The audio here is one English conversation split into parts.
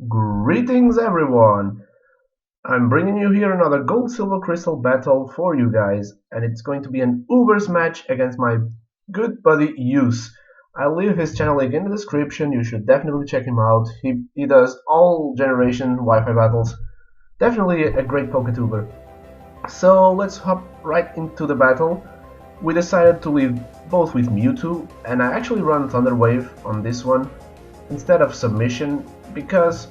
Greetings everyone! I'm bringing you here another Gold Silver Crystal battle for you guys, and it's going to be an Ubers match against my good buddy Use. I'll leave his channel link in the description, you should definitely check him out. He does all generation Wi-Fi battles. Definitely a great Poketuber. So let's hop right into the battle. We decided to leave both with Mewtwo, and I actually run Thunder Wave on this one instead of Submission because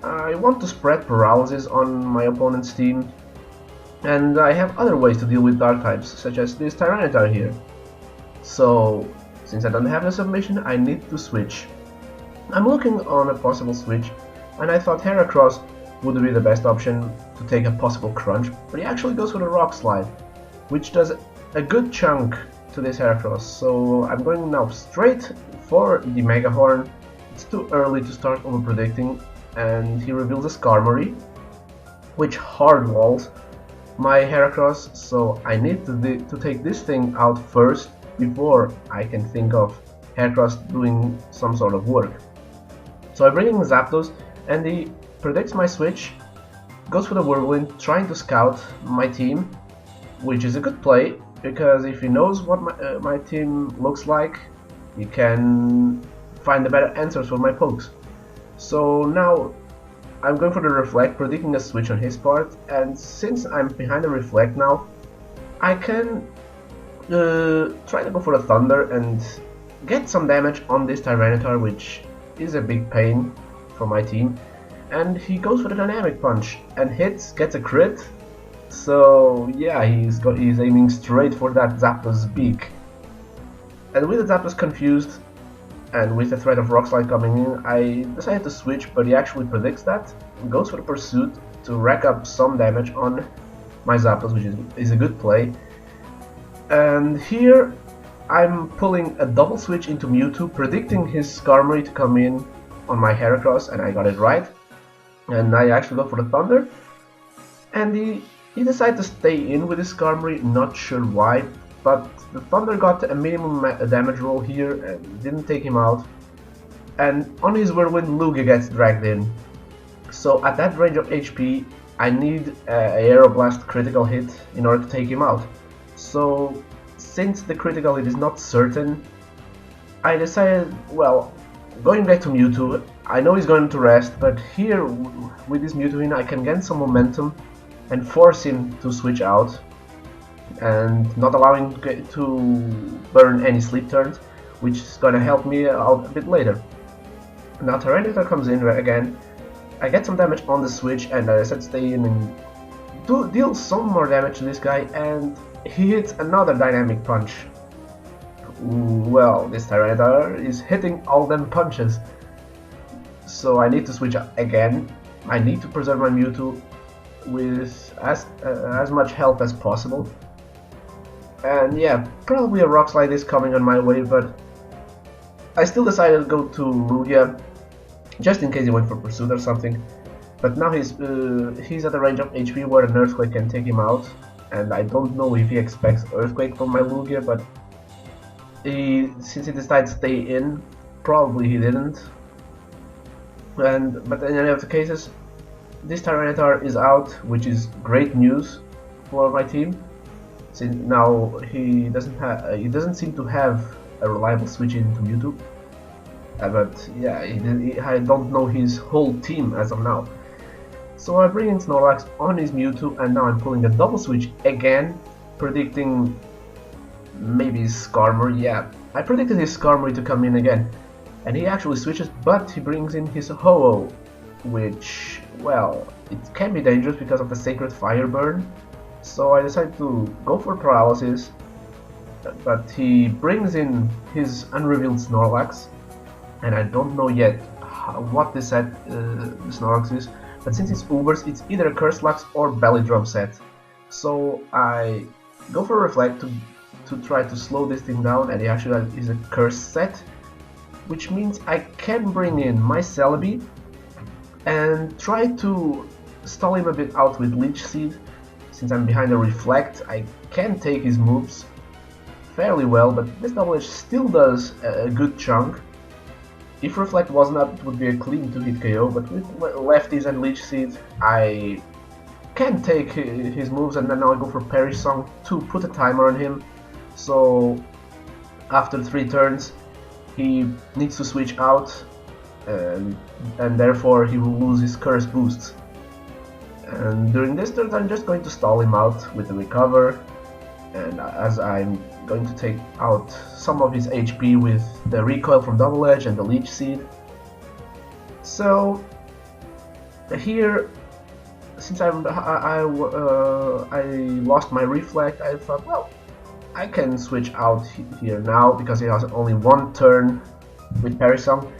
I want to spread paralysis on my opponent's team, and I have other ways to deal with dark types, such as this Tyranitar here. So, since I don't have the submission, I need to switch. I'm looking on a possible switch, and I thought Heracross would be the best option to take a possible crunch, but he actually goes for the Rock Slide, which does a good chunk to this Heracross. So I'm going now straight for the Mega Horn. It's too early to start over predicting, and he reveals a Skarmory, which hard walls my Heracross, so I need to take this thing out first before I can think of Heracross doing some sort of work. So I bring in Zapdos, and he predicts my switch, goes for the Whirlwind, trying to scout my team, which is a good play, because if he knows what my team looks like, he can find the better answers for my pokes. So now I'm going for the Reflect, predicting a switch on his part, and since I'm behind the Reflect now, I can try to go for the Thunder and get some damage on this Tyranitar, which is a big pain for my team. And he goes for the Dynamic Punch and hits, gets a crit. So yeah, he's aiming straight for that Zapdos beak. And with the Zapdos confused, and with the threat of Rock Slide coming in, I decided to switch, but he actually predicts that, and goes for the Pursuit to rack up some damage on my Zapdos, which is a good play. And here I'm pulling a double switch into Mewtwo, predicting his Skarmory to come in on my Heracross, and I got it right. And I actually go for the Thunder, and he decided to stay in with his Skarmory, not sure why. But the Thunder got a minimum damage roll here and didn't take him out. And on his Whirlwind, Lugia gets dragged in. So at that range of HP, I need a Aeroblast critical hit in order to take him out. So since the critical hit is not certain, I decided, well, going back to Mewtwo, I know he's going to rest, but here with this Mewtwo in, I can gain some momentum and force him to switch out, and not allowing to burn any sleep turns, which is gonna help me out a bit later. Now Tyranitar comes in again, I get some damage on the switch, and I said stay in and deal some more damage to this guy, and he hits another Dynamic Punch. Well, this Tyranitar is hitting all them punches, so I need to switch again. I need to preserve my Mewtwo with as much health as possible. And yeah, probably a Rock Slide is coming on my way, but I still decided to go to Lugia, just in case he went for Pursuit or something. But now he's at a range of HP where an Earthquake can take him out, and I don't know if he expects Earthquake from my Lugia, but since he decided to stay in, probably he didn't. But in any of the cases, this Tyranitar is out, which is great news for my team. Since now he doesn't seem to have a reliable switch into Mewtwo. But yeah, I don't know his whole team as of now. So I bring in Snorlax on his Mewtwo, and now I'm pulling a double switch again, predicting maybe Skarmory. Yeah, I predicted his Skarmory to come in again, and he actually switches, but he brings in his Ho-Oh, which, well, it can be dangerous because of the Sacred Fire burn. So I decided to go for Paralysis, but he brings in his unrevealed Snorlax, and I don't know yet what this set Snorlax is, but since it's Ubers, it's either a Curse Lux or Belly Drum set. So I go for Reflect to try to slow this thing down, and it actually is a Curse set, which means I can bring in my Celebi and try to stall him a bit out with Leech Seed, since I'm behind the Reflect, I can take his moves fairly well, but this double edge still does a good chunk. If Reflect wasn't up, it would be a clean 2-hit KO, but with lefties and Leech Seed, I can take his moves, and then now I go for Parry Song to put a timer on him. So after 3 turns, he needs to switch out, and therefore he will lose his curse boosts. And during this turn, I'm just going to stall him out with the recover, and as I'm going to take out some of his HP with the recoil from Double Edge and the Leech Seed. So here, since I lost my Reflect, I thought, well, I can switch out here now because he has only 1 turn with Parry Song.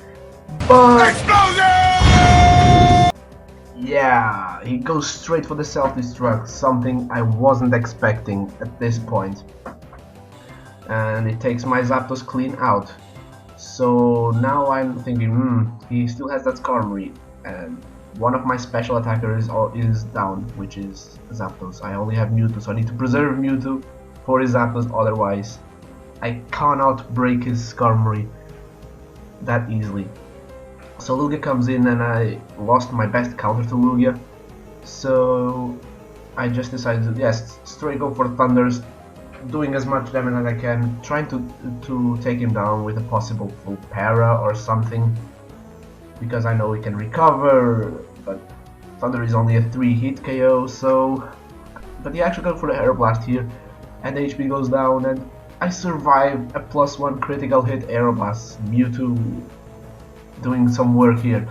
But yeah, he goes straight for the self-destruct, something I wasn't expecting at this point. And it takes my Zapdos clean out. So now I'm thinking, he still has that Skarmory, and one of my special attackers is down, which is Zapdos. I only have Mewtwo, so I need to preserve Mewtwo for his Zapdos, otherwise I cannot break his Skarmory that easily. So Lugia comes in, and I lost my best counter to Lugia, so I just decided to, yes, straight go for Thunders, doing as much damage as I can, trying to take him down with a possible full para or something, because I know he can recover, but Thunder is only a 3-hit KO, so... But he actually goes for the Air Blast here, and the HP goes down, and I survive a +1 critical hit Air Blast. Mewtwo doing some work here.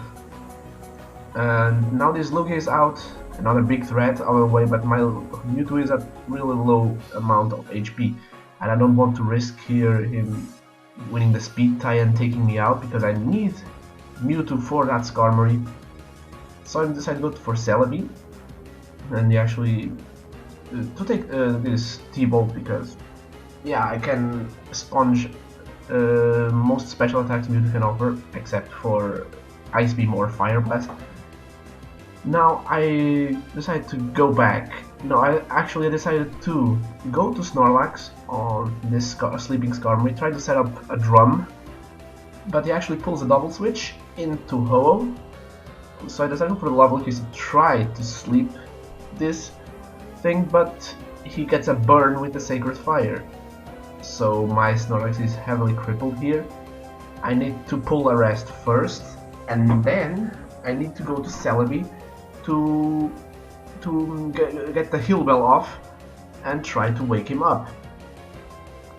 And now this Lugia is out, another big threat out of the way, but my Mewtwo is at really low amount of HP, and I don't want to risk here him winning the speed tie and taking me out, because I need Mewtwo for that Skarmory. So I decided to go for Celebi, and actually to take this T-Bolt, because yeah, I can sponge most special attacks Mewtwo can offer, except for Ice Beam or Fire Blast. Now I decided to go back. No, I actually decided to go to Snorlax on this sleeping Skarmory, try to set up a drum, but he actually pulls a double switch into Ho-Oh. So I decided for the level keys to try to sleep this thing, but he gets a burn with the Sacred Fire. So my Snorlax is heavily crippled here. I need to pull a rest first, and then I need to go to Celebi to get the heal bell off and try to wake him up.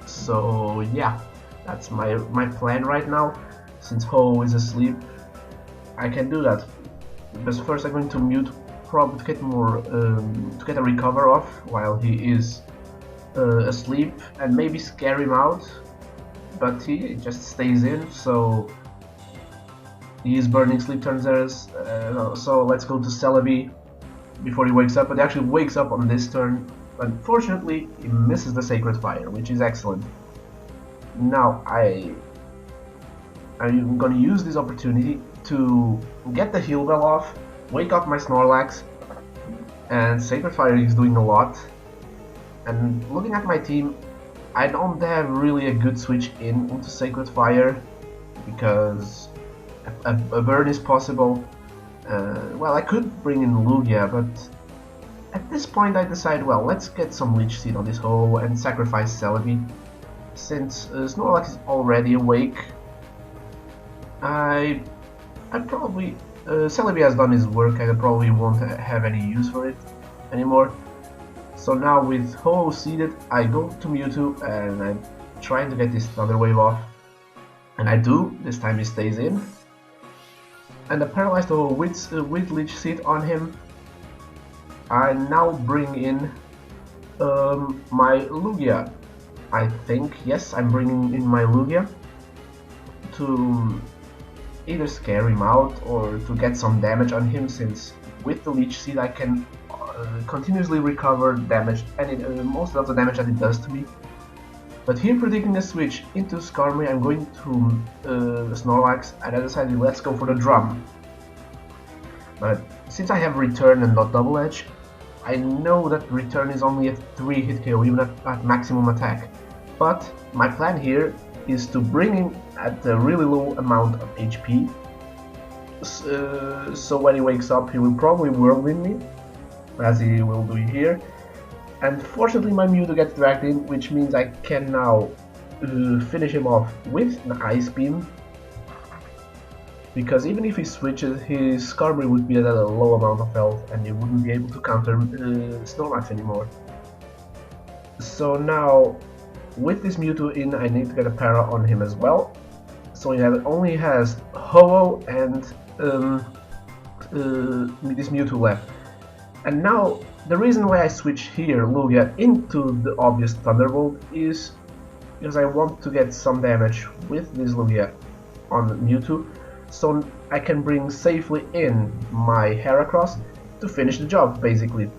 So yeah, that's my plan right now. Since Ho is asleep, I can do that. But first I'm going to mute Prob to get more to get a recover off while he is asleep, and maybe scare him out, but he just stays in, so he is burning sleep turns there. So let's go to Celebi before he wakes up, but he actually wakes up on this turn. Unfortunately, he misses the Sacred Fire, which is excellent. Now I'm gonna use this opportunity to get the heal bell off, wake up my Snorlax, and Sacred Fire is doing a lot. And looking at my team, I don't have really a good switch into Sacred Fire, because a burn is possible. Well, I could bring in Lugia, but at this point I decide, well, let's get some Leech Seed on this Ho and sacrifice Celebi. Since Snorlax is already awake, I probably... Celebi has done his work, I probably won't have any use for it anymore. So now with Ho seeded, I go to Mewtwo and I'm trying to get this Thunder Wave off. And I do, this time he stays in. And I paralyzed Ho with Leech Seed on him. I now bring in my Lugia. I think, yes, I'm bringing in my Lugia to either scare him out or to get some damage on him, since with the Leech Seed I can continuously recover damage, and most of the damage that it does to me. But here, predicting a switch into Skarmory, I'm going to Snorlax, and I decided let's go for the drum. But since I have Return and not Double Edge, I know that return is only a 3 hit KO, even at maximum attack. But my plan here is to bring him at a really low amount of HP. So when he wakes up, he will probably whirlwind me, as he will do here. And fortunately my Mewtwo gets dragged in, which means I can now finish him off with an Ice Beam. Because even if he switches, his Skarmory would be at a low amount of health and he wouldn't be able to counter Snorlax anymore. So now, with this Mewtwo in, I need to get a para on him as well. So he only has Ho-Oh and this Mewtwo left. And now, the reason why I switch here Lugia into the obvious Thunderbolt is because I want to get some damage with this Lugia on Mewtwo, so I can bring safely in my Heracross to finish the job, basically.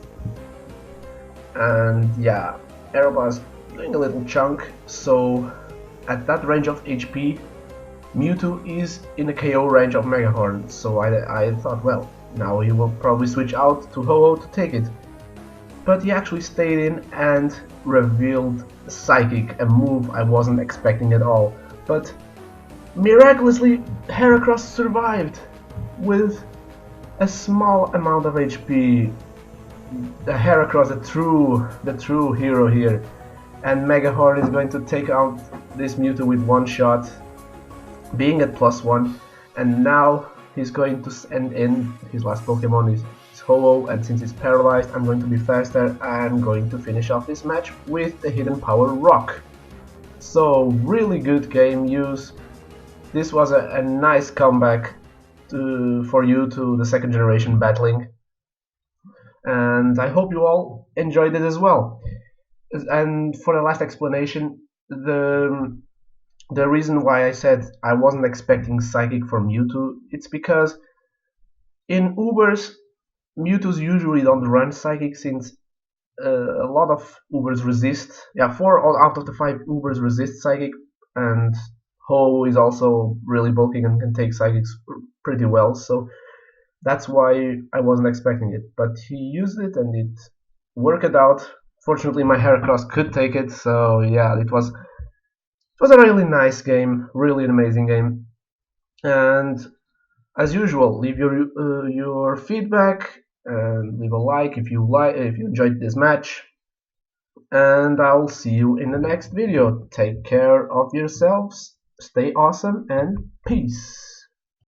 And yeah, Aeroblast doing a little chunk, so at that range of HP, Mewtwo is in the KO range of Megahorn, so I thought, well, now he will probably switch out to Ho-Oh to take it. But he actually stayed in and revealed Psychic, a move I wasn't expecting at all. But miraculously, Heracross survived with a small amount of HP. The Heracross, the true hero here. And Megahorn is going to take out this Mewtwo with one shot, being at +1, and now he's going to send in his last Pokemon is Ho-Oh, and since he's paralyzed, I'm going to be faster. I'm going to finish off this match with the Hidden Power Rock. So really good game use. This was a nice comeback for you to the second generation battling, and I hope you all enjoyed it as well. And for the last explanation, the reason why I said I wasn't expecting Psychic from Mewtwo, it's because in Ubers, Mewtwo's usually don't run Psychic since a lot of Ubers resist. Yeah, 4 out of the 5 Ubers resist Psychic, and Ho is also really bulking and can take Psychics pretty well, so that's why I wasn't expecting it. But he used it and it worked out. Fortunately, my Heracross could take it, so yeah, it was a really nice game, really an amazing game. And as usual, leave your feedback and leave a like if you enjoyed this match. And I'll see you in the next video. Take care of yourselves, stay awesome, and peace.